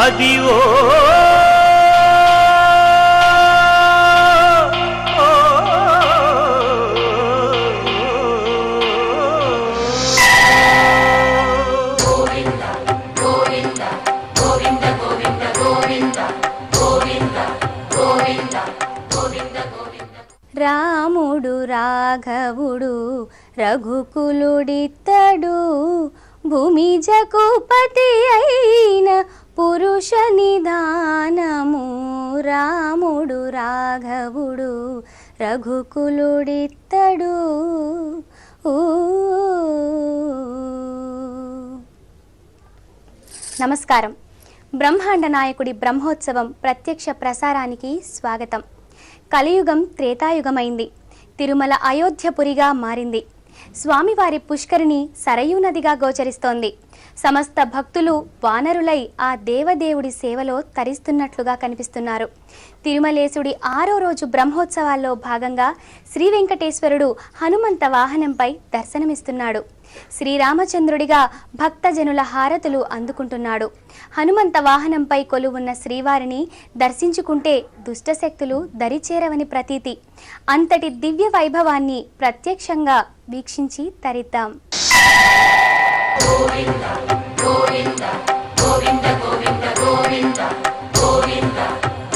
అదివో రాముడు రాఘవుడు రఘుకులుడిత్తడు భూమిజకు పతి అయిన పురుష నిదానము. రాముడు రాఘవుడు రఘుకులుడిత్తడు. నమస్కారం. బ్రహ్మాండ నాయకుడి బ్రహ్మోత్సవం ప్రత్యక్ష ప్రసారానికి స్వాగతం. కలియుగం త్రేతాయుగమైంది. తిరుమల అయోధ్యపురిగా మారింది. స్వామివారి పుష్కరిణి సరయూ నదిగా గోచరిస్తోంది. సమస్త భక్తులు వానరులై ఆ దేవదేవుడి సేవలో తరిస్తున్నట్లుగా కనిపిస్తున్నారు. తిరుమలేశుడి 6వ రోజు బ్రహ్మోత్సవాల్లో భాగంగా శ్రీ వెంకటేశ్వరుడు హనుమంత వాహనంపై దర్శనమిస్తున్నాడు. శ్రీరామచంద్రుడిగా భక్తజనుల హారతులు అందుకుంటున్నాడు. హనుమంత వాహనంపై కొలువున్న శ్రీవారిని దర్శించుకుంటే దుష్టశక్తులు దరిచేరవని ప్రతీతి. అంతటి దివ్య వైభవాన్ని ప్రత్యక్షంగా వీక్షించి తరిద్దాం. గోవింద గోవింద గోవింద గోవింద గోవింద గోవింద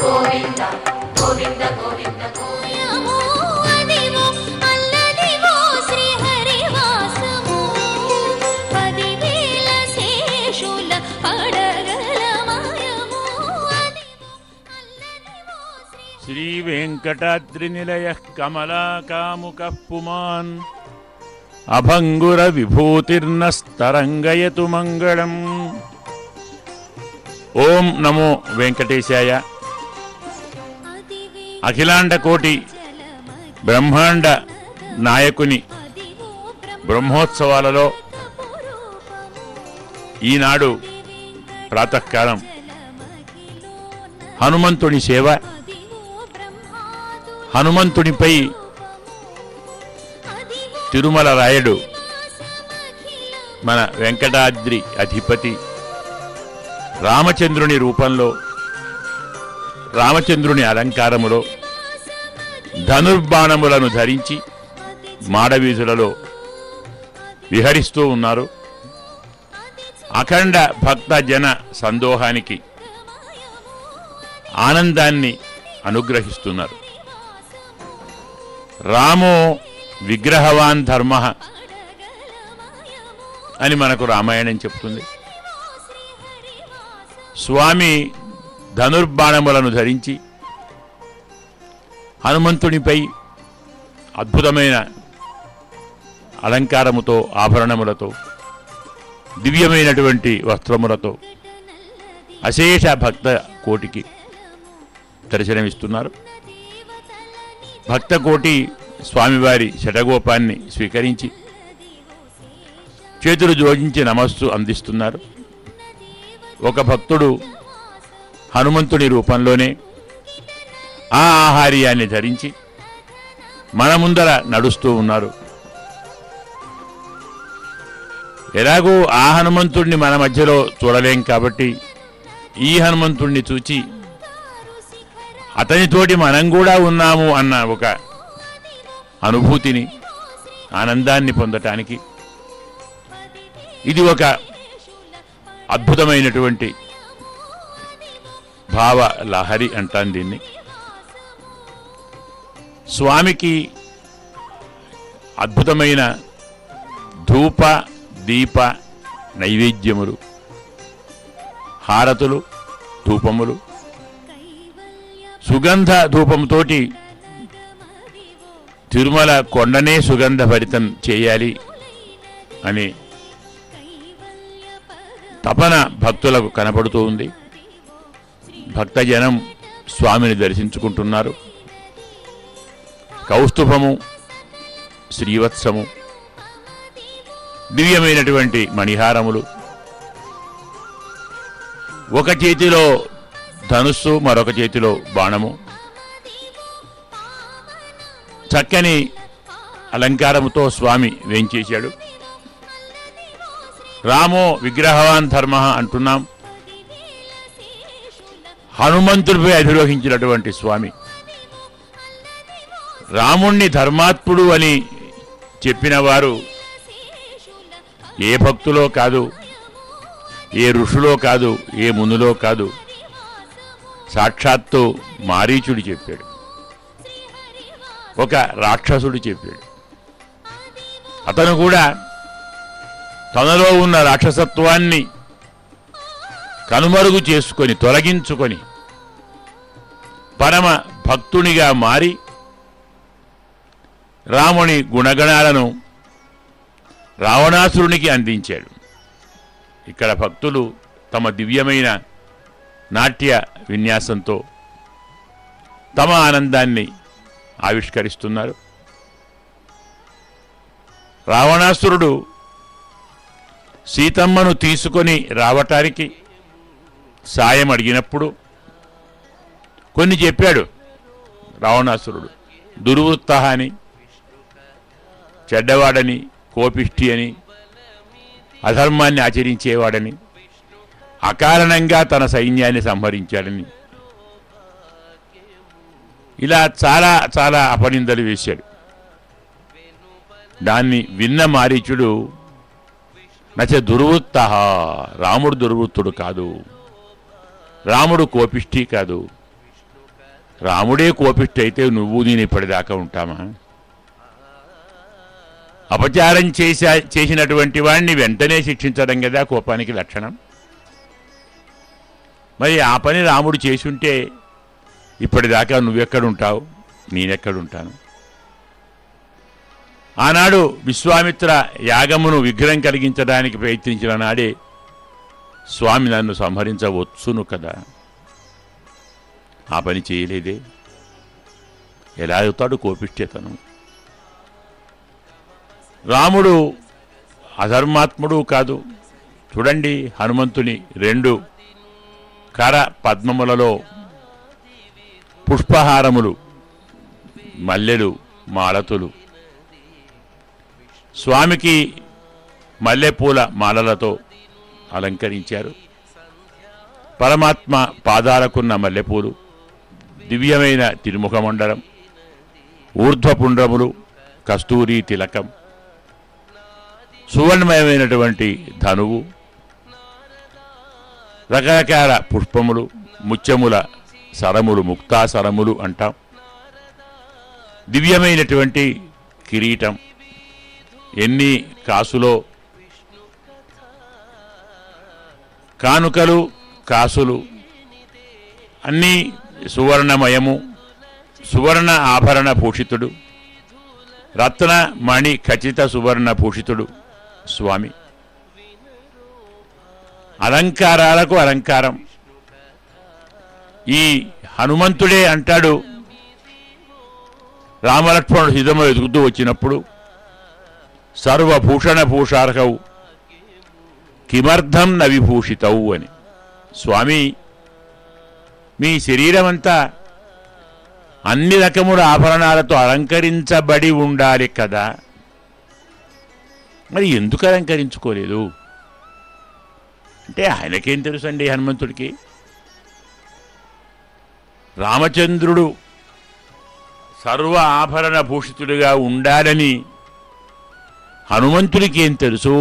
గోవింద గోవింద గోవింద గోయమో అదివో అల్లదివో శ్రీ హరివాసము పదివేల శేషుల పడగలమయమో అదివో అల్లదివో శ్రీ వెంకటాద్రి నిలయః కమలాకాముకః పుమాన్ అభంగుర విభూతిర్నస్తరంగయతు మంగళం. ఓం నమో వెంకటేశాయ. అఖిలాండ కోటి బ్రహ్మాండ నాయకుని బ్రహ్మోత్సవాలలో ఈనాడు ప్రాతకాలం హనుమంతుని సేవ, హనుమంతునిపై తిరుమల రాయుడు మన వెంకటాద్రి అధిపతి రామచంద్రుని రూపంలో, రామచంద్రుని అలంకారములో ధనుర్బాణములను ధరించి మాడవీధులలో విహరిస్తూ ఉన్నారు. అఖండ భక్త జన సందోహానికి ఆనందాన్ని అనుగ్రహిస్తున్నారు. రామో విగ్రహవాన్ ధర్మ అని మనకు రామాయణం చెప్తుంది. స్వామి ధనుర్బాణములను ధరించి హనుమంతునిపై అద్భుతమైన అలంకారముతో, ఆభరణములతో, దివ్యమైనటువంటి వస్త్రములతో అశేష భక్త కోటికి దర్శనమిస్తున్నారు. భక్త కోటి స్వామివారి శటగోపాన్ని స్వీకరించి చేతులు జోడించి నమస్సు అందిస్తున్నారు. ఒక భక్తుడు హనుమంతుని రూపంలోనే ఆ ఆహార్యాన్ని ధరించి మన ముందర నడుస్తూ ఉన్నారు. ఎలాగో ఆ హనుమంతుడిని మన మధ్యలో చూడలేం కాబట్టి ఈ హనుమంతుడిని చూచి అతనితోటి మనం కూడా ఉన్నాము అన్న ఒక అనుభూతిని, ఆనందాన్ని పొందటానికి ఇది ఒక అద్భుతమైనటువంటి భావ లహరి అంటాం దీన్ని. స్వామికి అద్భుతమైన ధూప దీప నైవేద్యములు, హారతులు, ధూపములు, సుగంధ ధూపంతోటి తిరుమల కొండనే సుగంధభరితం చేయాలి అని తపన భక్తులకు కనపడుతూ ఉంది. భక్తజనం స్వామిని దర్శించుకుంటున్నారు. కౌస్తుభము, శ్రీవత్సము, దివ్యమైనటువంటి మణిహారములు, ఒక చేతిలో ధనుస్సు, మరొక చేతిలో బాణము, చక్కని అలంకారముతో స్వామి వేంచేశాడు. రామో విగ్రహవాన్ ధర్మ అంటున్నాం. హనుమంతుడిపై అధిరోహించినటువంటి స్వామి రాముణ్ణి ధర్మాత్ముడు అని చెప్పిన వారు ఏ భక్తులో కాదు, ఏ ఋషులో కాదు, ఏ మునులో కాదు, సాక్షాత్తు మారీచుడు చెప్పాడు, ఒక రాక్షసుడు చెప్పాడు. అతను కూడా తనలో ఉన్న రాక్షసత్వాన్ని కనుమరుగు చేసుకొని తొలగించుకొని పరమ భక్తునిగా మారి రాముని గుణగణాలను రావణాసురునికి అందించాడు. ఇక్కడ భక్తులు తమ దివ్యమైన నాట్య విన్యాసంతో తమ ఆనందాన్ని ఆవిష్కరిస్తున్నారు. రావణాసురుడు సీతమ్మను తీసుకొని రావటానికి సాయం అడిగినప్పుడు కొన్ని చెప్పాడు. రావణాసురుడు దుర్వృత్త అని, చెడ్డవాడని, కోపిష్టి అని, అధర్మాన్ని ఆచరించేవాడని, అకారణంగా తన సైన్యాన్ని సంహరించాడని, ఇలా చాలా చాలా అపనిందలు వేశాడు. దాన్ని విన్న మారీచుడు నచ దుర్వృత్త, రాముడు దుర్వృత్తుడు కాదు, రాముడు కోపిష్టి కాదు, రాముడే కోపిష్టి అయితే నువ్వు నేను ఇప్పటిదాకా ఉంటామా? అపచారం చేసినటువంటి వాడిని వెంటనే శిక్షించడం కదా కోపానికి లక్షణం. మరి ఆ పని రాముడు చేసుంటే ఇప్పటిదాకా నువ్వెక్కడుంటావు, నేనెక్కడుంటాను? ఆనాడు విశ్వామిత్ర యాగమును విగ్రహం కలిగించడానికి ప్రయత్నించిన నాడే స్వామి నన్ను సంహరించవచ్చును కదా, ఆ పని చేయలేదే, ఎలా అవుతాడు కోపిష్ఠతను? రాముడు అధర్మాత్ముడు కాదు. చూడండి, హనుమంతుని 2 కర పద్మములలో పుష్పహారములు, మల్లెలు, మాలతులు, స్వామికి మల్లెపూల మాలలతో అలంకరించారు. పరమాత్మ పాదాలకున్న మల్లెపూలు, దివ్యమైన తిరుముఖమండలం, ఊర్ధ్వపుండ్రములు, కస్తూరి తిలకం, సువర్ణమయమైనటువంటి ధనువు, రకరకాల పుష్పములు, ముత్యముల సరములు, ముక్తాసరములు అంటాం, దివ్యమైనటువంటి కిరీటం, ఎన్ని కాసులో కానుకలు, కాసులు అన్నీ సువర్ణమయము, సువర్ణ ఆభరణ భూషితుడు, రత్న మణి ఖచ్చిత సువర్ణ భూషితుడు స్వామి. అలంకారాలకు అలంకారం. ఈ హనుమంతుడే అంటాడు, రామలక్ష్మణుడు హితము ఎదుగుతూ వచ్చినప్పుడు, సర్వభూషణ భూషార్హవు కిమర్థం న విభూషితవు అని. స్వామి, మీ శరీరమంతా అన్ని రకముల ఆభరణాలతో అలంకరించబడి ఉండాలి కదా, మరి ఎందుకు అలంకరించుకోలేదు అంటే ఆయనకేం తెలుసండి హనుమంతుడికి. రామచంద్రుడు సర్వ ఆభరణ భూషితుడిగా ఉండాలని హనుమంతుడికి ఏం తెలుసు?